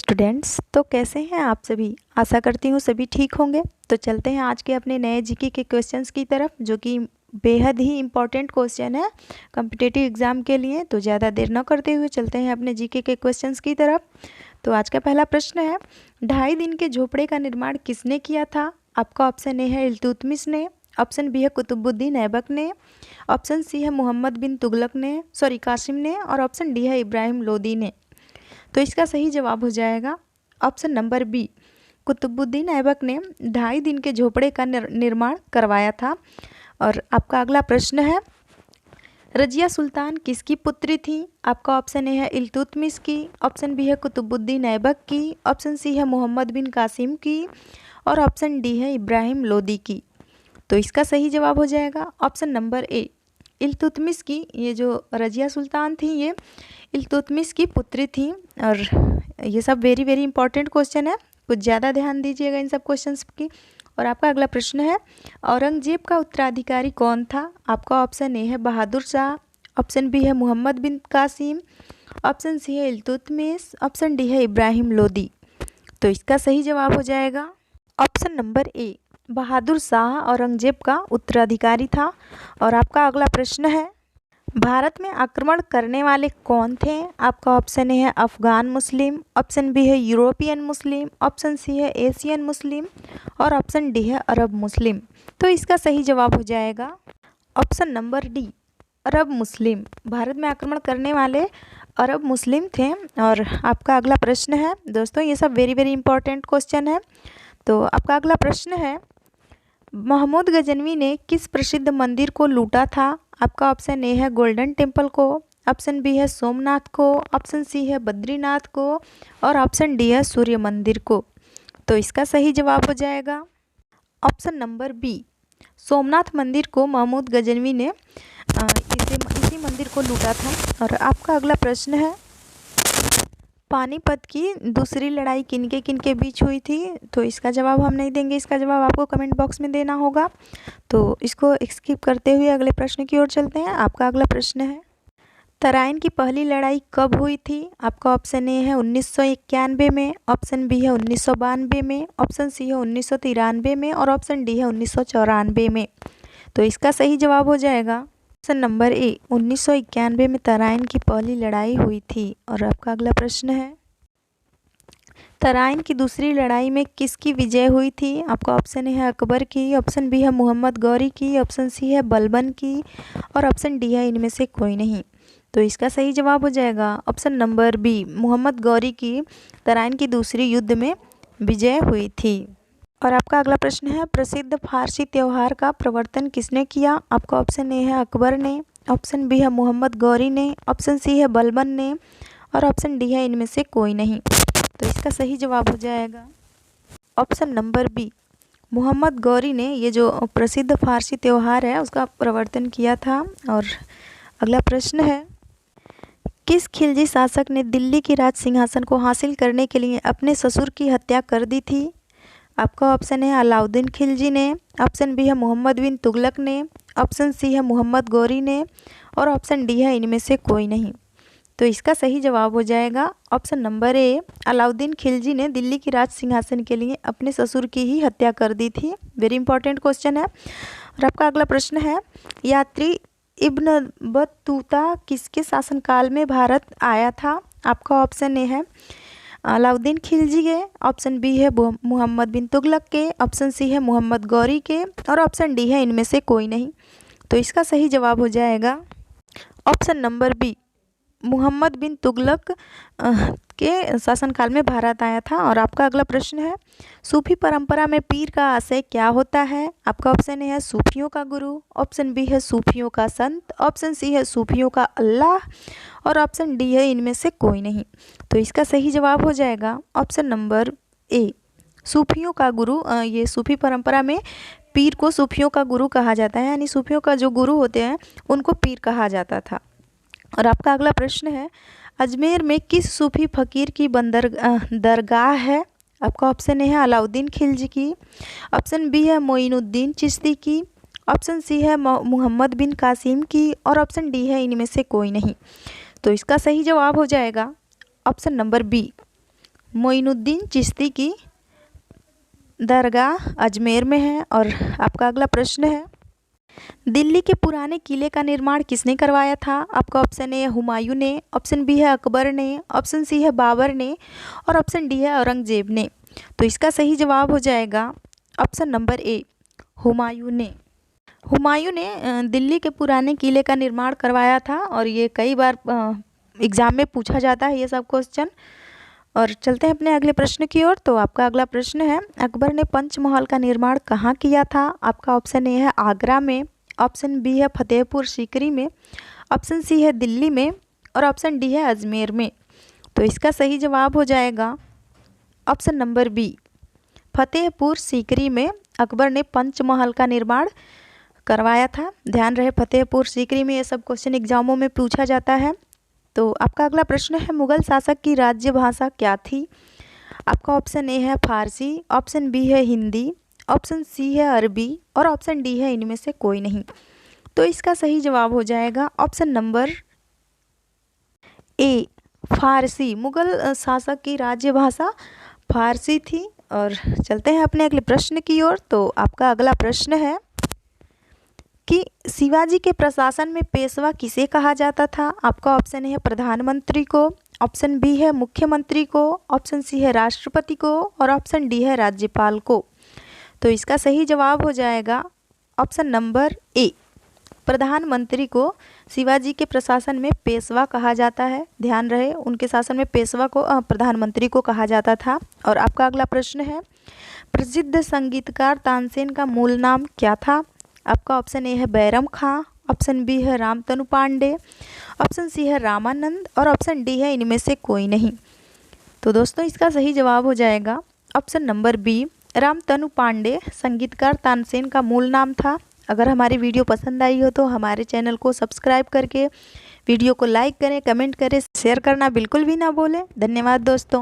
Students, तो कैसे हैं आप सभी। आशा करती हूँ सभी ठीक होंगे। तो चलते हैं आज के अपने नए जीके के क्वेश्चंस की तरफ, जो कि बेहद ही इम्पॉर्टेंट क्वेश्चन है कॉम्पिटिटिव एग्जाम के लिए। तो ज़्यादा देर न करते हुए चलते हैं अपने जीके के क्वेश्चंस की तरफ। तो आज का पहला प्रश्न है, 2.5 दिन के झोपड़े का निर्माण किसने किया था। आपका ऑप्शन ए है इल्तुतमिश ने, ऑप्शन बी है कुतुबुद्दीन ऐबक ने, ऑप्शन सी है मोहम्मद बिन तुगलक ने कासिम ने, और ऑप्शन डी है इब्राहिम लोदी ने। तो इसका सही जवाब हो जाएगा option number B, Qutubuddin Aibak ने 2.5 दिन के झोपड़े का निर्माण करवाया था। और आपका अगला प्रश्न है, रजिया सुल्तान किसकी पुत्री थी। आपका ऑप्शन ए है इल्तुतमिश की, ऑप्शन बी है कुतुबुद्दीन ऐबक की, ऑप्शन सी है मोहम्मद बिन कासिम की, और ऑप्शन डी है इब्राहिम लोदी की। तो इसका सही जवाब हो जाएगा ऑप्शन नंबर ए, इल्तुतमिश की। ये जो रजिया सुल्तान थी ये इल्तुतमिश की पुत्री थी। और ये सब वेरी वेरी इंपॉर्टेंट क्वेश्चन है, कुछ ज़्यादा ध्यान दीजिएगा इन सब क्वेश्चंस की। और आपका अगला प्रश्न है, औरंगजेब का उत्तराधिकारी कौन था। आपका ऑप्शन ए है बहादुर शाह, ऑप्शन बी है मोहम्मद बिन कासिम, ऑप्शन सी है इल्तुतमिश, ऑप्शन डी है इब्राहिम लोदी। तो इसका सही जवाब हो जाएगा option number A, Bahadur Shah Aurangzeb का उत्तराधिकारी था। और आपका अगला प्रश्न है, भारत में आक्रमण करने वाले कौन थे। आपका ऑप्शन ए है अफ़गान मुस्लिम, ऑप्शन बी है यूरोपियन मुस्लिम, ऑप्शन सी है एशियन मुस्लिम, और ऑप्शन डी है अरब मुस्लिम। तो इसका सही जवाब हो जाएगा ऑप्शन नंबर डी, अरब मुस्लिम। भारत में आक्रमण करने वाले अरब मुस्लिम थे। और आपका अगला प्रश्न है, दोस्तों ये सब वेरी वेरी इंपॉर्टेंट क्वेश्चन है। तो आपका अगला प्रश्न है, महमूद गजनवी ने किस प्रसिद्ध मंदिर को लूटा था। आपका ऑप्शन ए है गोल्डन टेम्पल को, ऑप्शन बी है सोमनाथ को, ऑप्शन सी है बद्रीनाथ को, और ऑप्शन डी है सूर्य मंदिर को। तो इसका सही जवाब हो जाएगा ऑप्शन नंबर बी, सोमनाथ मंदिर को महमूद गजनवी ने इसी मंदिर को लूटा था। और आपका अगला प्रश्न है, पानीपत की दूसरी लड़ाई किनके किनके बीच हुई थी। तो इसका जवाब हम नहीं देंगे, इसका जवाब आपको कमेंट बॉक्स में देना होगा। तो इसको स्किप करते हुए अगले प्रश्न की ओर चलते हैं। आपका अगला प्रश्न है, तराइन की पहली लड़ाई कब हुई थी। आपका ऑप्शन ए है 1991 में, ऑप्शन बी है 1992 में, ऑप्शन सी है 1993 में, और ऑप्शन डी है 1994 में। तो इसका सही जवाब हो जाएगा ऑप्शन नंबर ए, 1991 में तराइन की पहली लड़ाई हुई थी। और आपका अगला प्रश्न है, तराइन की दूसरी लड़ाई में किसकी विजय हुई थी। आपका ऑप्शन ए है अकबर की, ऑप्शन बी है मोहम्मद गौरी की, ऑप्शन सी है बलबन की, और ऑप्शन डी है इनमें से कोई नहीं। तो इसका सही जवाब हो जाएगा option number B, Mohammad Ghori की तराइन की दूसरी युद्ध में विजय हुई थी। और आपका अगला प्रश्न है, प्रसिद्ध फारसी त्यौहार का प्रवर्तन किसने किया। आपका ऑप्शन ए है अकबर ने, ऑप्शन बी है मोहम्मद गौरी ने, ऑप्शन सी है बलबन ने, और ऑप्शन डी है इनमें से कोई नहीं। तो इसका सही जवाब हो जाएगा option number B, Mohammad Ghori ने ये जो प्रसिद्ध फारसी त्यौहार है उसका प्रवर्तन किया था। और अगला प्रश्न है, किस खिलजी शासक ने दिल्ली की राज सिंहासन को हासिल करने के लिए अपने ससुर की हत्या कर दी थी। आपका ऑप्शन है अलाउद्दीन खिलजी ने, ऑप्शन बी है मोहम्मद बिन तुगलक ने, ऑप्शन सी है मोहम्मद गौरी ने, और ऑप्शन डी है इनमें से कोई नहीं। तो इसका सही जवाब हो जाएगा option number A, Alauddin Khilji ने दिल्ली की राज सिंहासन के लिए अपने ससुर की ही हत्या कर दी थी। वेरी इंपॉर्टेंट क्वेश्चन है। और आपका अगला प्रश्न है, यात्री इब्न बतूता किसके शासनकाल में भारत आया था। आपका ऑप्शन ए है अलाउद्दीन खिलजी के, ऑप्शन बी है मोहम्मद बिन तुगलक के, ऑप्शन सी है मोहम्मद गौरी के, और ऑप्शन डी है इनमें से कोई नहीं। तो इसका सही जवाब हो जाएगा ऑप्शन नंबर बी, मोहम्मद बिन तुगलक के शासनकाल में भारत आया था। और आपका अगला प्रश्न है, सूफी परंपरा में पीर का आशय क्या होता है। आपका ऑप्शन ए है सूफियों का गुरु, ऑप्शन बी है सूफियों का संत, ऑप्शन सी है सूफियों का अल्लाह, और ऑप्शन डी है इनमें से कोई नहीं। तो इसका सही जवाब हो जाएगा ऑप्शन नंबर ए, सूफियों का गुरु। ये सूफी परंपरा में पीर को सूफियों का गुरु कहा जाता है, यानी सूफियों का जो गुरु होते हैं उनको पीर कहा जाता था। और आपका अगला प्रश्न है, अजमेर में किस सूफी फकीर की दरगाह है। आपका ऑप्शन ए है अलाउद्दीन खिलजी की, ऑप्शन बी है मोइनुद्दीन चिश्ती की, ऑप्शन सी है मोहम्मद बिन कासिम की, और ऑप्शन डी है इनमें से कोई नहीं। तो इसका सही जवाब हो जाएगा option number B, Moinuddin Chishti की दरगाह अजमेर में है। और आपका अगला प्रश्न है, दिल्ली के पुराने किले का निर्माण किसने करवाया था? आपका ऑप्शन ए है हुमायूं ने, ऑप्शन बी है अकबर ने, ऑप्शन सी है बाबर ने और ऑप्शन डी है औरंगजेब ने। तो इसका सही जवाब हो जाएगा ऑप्शन नंबर ए, हुमायूं ने। हुमायूं ने दिल्ली के पुराने किले का निर्माण करवाया था और ये कई बार एग्ज़ाम में पूछा जाता है ये सब क्वेश्चन। और चलते हैं अपने अगले प्रश्न की ओर। तो आपका अगला प्रश्न है, अकबर ने पंचमहल का निर्माण कहाँ किया था? आपका ऑप्शन ए है आगरा में, ऑप्शन बी है फतेहपुर सीकरी में, ऑप्शन सी है दिल्ली में और ऑप्शन डी है अजमेर में। तो इसका सही जवाब हो जाएगा option number B, Fatehpur Sikri में अकबर ने पंचमहल का निर्माण करवाया था। ध्यान रहे फतेहपुर सीकरी में ये सब क्वेश्चन एग्जामों में पूछा जाता है। तो आपका अगला प्रश्न है, मुगल शासक की राज्य भाषा क्या थी? आपका ऑप्शन ए है फारसी, ऑप्शन बी है हिंदी, ऑप्शन सी है अरबी और ऑप्शन डी है इनमें से कोई नहीं। तो इसका सही जवाब हो जाएगा ऑप्शन नंबर ए, फारसी। मुगल शासक की राज्य भाषा फारसी थी। और चलते हैं अपने अगले प्रश्न की ओर। तो आपका अगला प्रश्न है कि शिवाजी के प्रशासन में पेशवा किसे कहा जाता था? आपका ऑप्शन है प्रधानमंत्री को, ऑप्शन बी है मुख्यमंत्री को, ऑप्शन सी है राष्ट्रपति को और ऑप्शन डी है राज्यपाल को। तो इसका सही जवाब हो जाएगा ऑप्शन नंबर ए, प्रधानमंत्री को शिवाजी के प्रशासन में पेशवा कहा जाता है। ध्यान रहे उनके शासन में पेशवा को प्रधानमंत्री को कहा जाता था। और आपका अगला प्रश्न है, प्रसिद्ध संगीतकार तानसेन का मूल नाम क्या था? आपका ऑप्शन ए है बैरम खां, ऑप्शन बी है रामतनु पांडे, ऑप्शन सी है रामानंद और ऑप्शन डी है इनमें से कोई नहीं। तो दोस्तों इसका सही जवाब हो जाएगा option number B, Ramtanu Pandey संगीतकार तानसेन का मूल नाम था। अगर हमारी वीडियो पसंद आई हो तो हमारे चैनल को सब्सक्राइब करके वीडियो को लाइक करें, कमेंट करें, शेयर करना बिल्कुल भी ना भूलें। धन्यवाद दोस्तों।